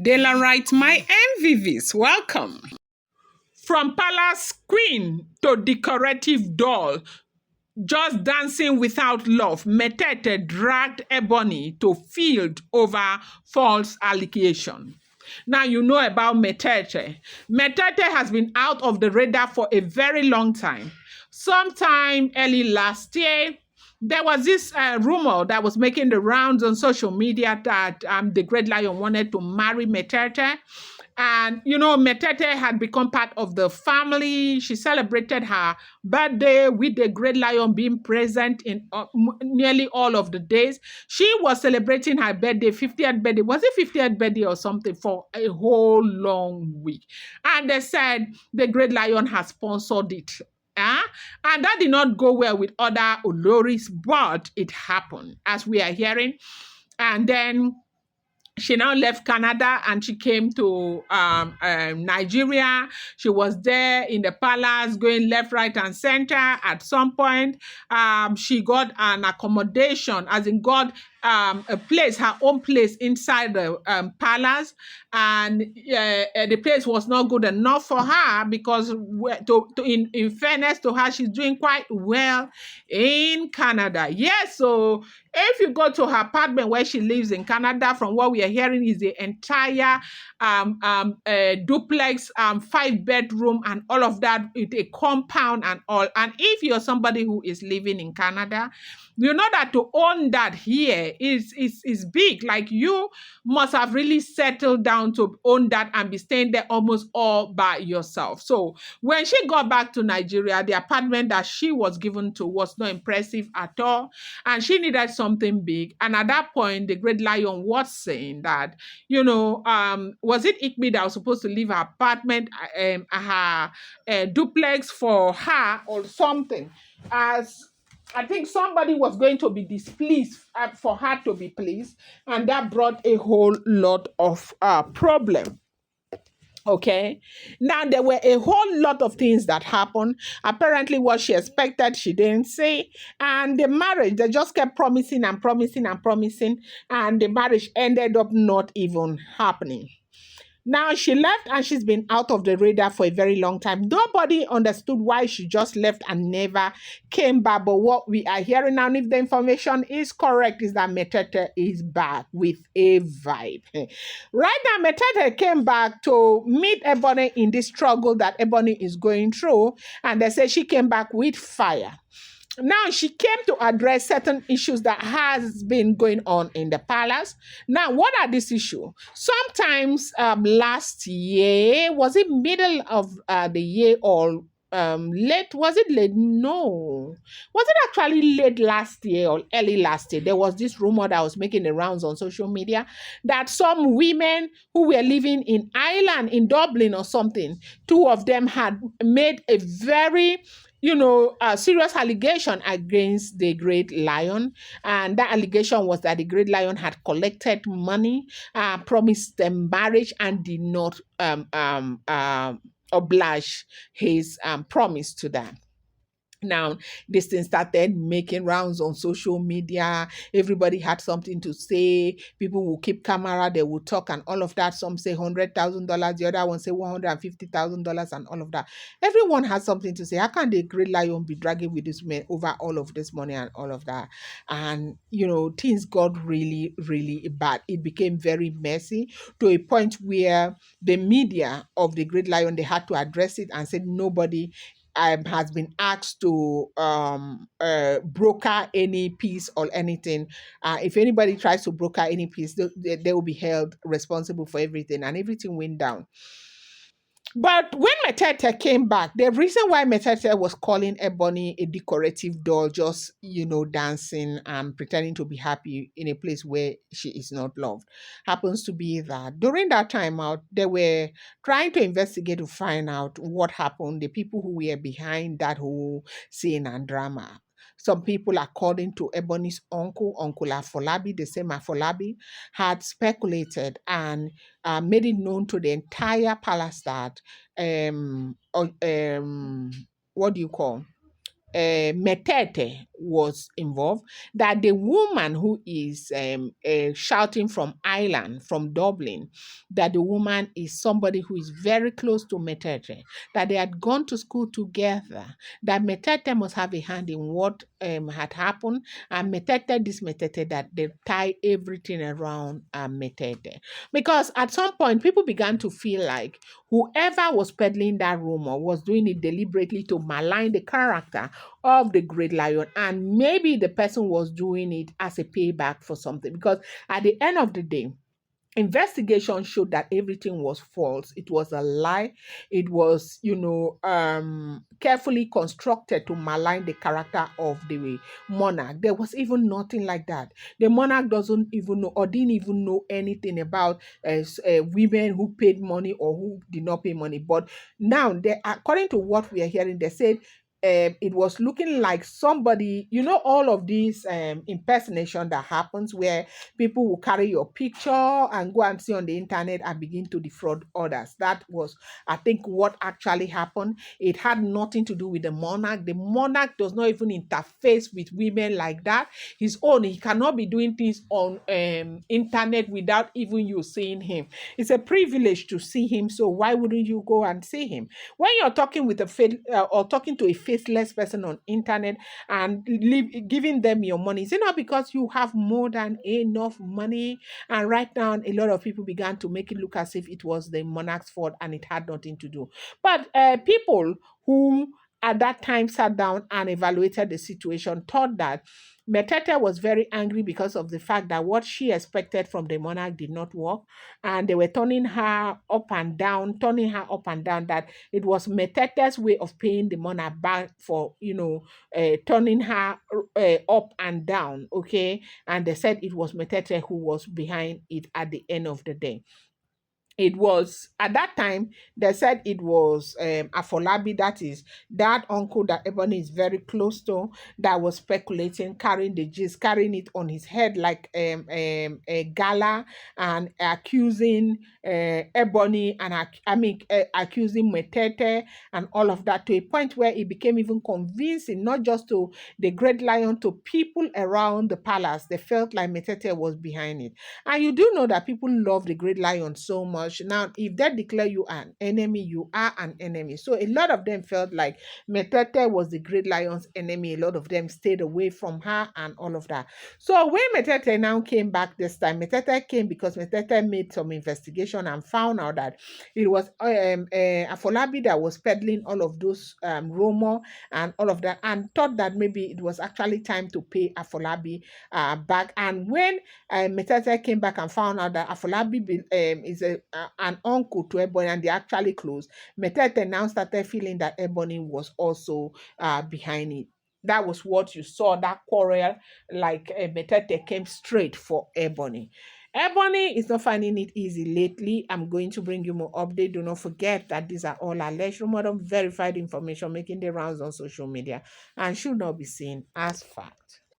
Dela writes, my MVVs, welcome. From palace queen to decorative doll, just dancing without love, Metete dragged Ebony to field over false allegation. Now you know about Metete. Metete has been out of the radar for a very long time. Sometime early last year, there was this rumor that was making the rounds on social media that the Great Lion wanted to marry Metete. And, Metete had become part of the family. She celebrated her birthday with the Great Lion being present in nearly all of the days. She was celebrating her birthday, 50th birthday. Was it 50th birthday or something for a whole long week? And they said the Great Lion has sponsored it. And that did not go well with other Oloris, but it happened, as we are hearing. And then she now left Canada and she came to Nigeria. She was there in the palace, going left, right, and center. At some point, she got an accommodation, as in got a place, her own place inside the palace, and the place was not good enough for her because, in fairness to her, she's doing quite well in Canada. Yes, so if you go to her apartment where she lives in Canada, from what we are hearing, is the entire duplex, 5-bedroom, and all of that with a compound and all. And if you're somebody who is living in Canada, you know that to own that here is big. Like, you must have really settled down to own that and be staying there almost all by yourself. So when she got back to Nigeria, the apartment that she was given to was not impressive at all, and she needed something big. And at that point, the Great Lion was saying that, was it Ikmi that was supposed to leave her apartment, her duplex for her or something, as I think somebody was going to be displeased for her to be pleased, and that brought a whole lot of problem. Okay. Now, there were a whole lot of things that happened. Apparently, what she expected, she didn't say. And the marriage, they just kept promising and promising and promising. And the marriage ended up not even happening. Now, she left and she's been out of the radar for a very long time. Nobody understood why she just left and never came back. But what we are hearing now, if the information is correct, is that Metete is back with a vibe. Right now, Metete came back to meet Ebony in this struggle that Ebony is going through. And they say she came back with fire. Now, she came to address certain issues that has been going on in the palace. Now, what are these issues? Sometimes last year, was it middle of the year or late? Was it late? No. Was it actually late last year or early last year? There was this rumor that was making the rounds on social media that some women who were living in Ireland, in Dublin or something, two of them had made a very a serious allegation against the Great Lion. And that allegation was that the Great Lion had collected money, promised them marriage, and did not oblige his promise to them. Now, this thing started making rounds on social media. Everybody had something to say. People will keep camera, they will talk and all of that. Some say $100,000, the other one say $150,000 and all of that. Everyone has something to say. How can the Great Lion be dragging with this man over all of this money and all of that? And, things got really, really bad. It became very messy to a point where the media of the Great Lion, they had to address it and said nobody has been asked to broker any piece or anything. If anybody tries to broker any piece, they will be held responsible for everything, and everything went down. But when Metete came back, the reason why Metete was calling Ebony a decorative doll, just, dancing and pretending to be happy in a place where she is not loved, happens to be that during that time out, they were trying to investigate to find out what happened, the people who were behind that whole scene and drama. Some people, according to Ebony's uncle Afolabi, the same Afolabi, had speculated and made it known to the entire palace that what do you call Metete was involved, that the woman who is shouting from Ireland, from Dublin, that the woman is somebody who is very close to Metete, that they had gone to school together, that Metete must have a hand in what had happened, and Metete, this Metete, that they tie everything around Metete. Because at some point, people began to feel like whoever was peddling that rumor was doing it deliberately to malign the character of the great lion, and maybe the person was doing it as a payback for something, because at the end of the day, investigation showed that everything was false. It was a lie. It was, carefully constructed to malign the character of the monarch. There was even nothing like that. The monarch doesn't even know, or didn't even know anything about women who paid money or who did not pay money. But now, according to what we are hearing, they said it was looking like somebody, all of these impersonation that happens where people will carry your picture and go and see on the internet and begin to defraud others. That was, I think, what actually happened. It had nothing to do with the monarch. The monarch does not even interface with women like that. His own, he cannot be doing things on internet without even you seeing him. It's a privilege to see him, so why wouldn't you go and see him? When you're talking with a or talking to a faceless person on internet and giving them your money, is it not because you have more than enough money? And right now, a lot of people began to make it look as if it was the monarch's fault and it had nothing to do. But people who at that time sat down and evaluated the situation thought that Metete was very angry because of the fact that what she expected from the monarch did not work, and they were turning her up and down, that it was Metete's way of paying the monarch back for, turning her up and down, okay? And they said it was Metete who was behind it at the end of the day. It was at that time they said it was Afolabi, that is that uncle that Ebony is very close to, that was speculating, carrying the gist, carrying it on his head like a gala, and accusing Ebony, and accusing Metete and all of that, to a point where it became even convincing, not just to the great lion, to people around the palace. They felt like Metete was behind it. And you do know that people love the great lion so much. Now, if they declare you an enemy, you are an enemy. So a lot of them felt like Metete was the great lion's enemy. A lot of them stayed away from her and all of that. So when Metete now came back this time, Metete came because Metete made some investigation and found out that it was Afolabi that was peddling all of those rumor and all of that, and thought that maybe it was actually time to pay Afolabi back. And when Metete came back and found out that Afolabi is an uncle to Ebony and they actually close, Metete now started feeling that Ebony was also behind it. That was what you saw, that quarrel, like Metete came straight for Ebony. Ebony is not finding it easy lately. I'm going to bring you more update. Do not forget that these are all alleged, modern verified information making the rounds on social media and should not be seen as fact.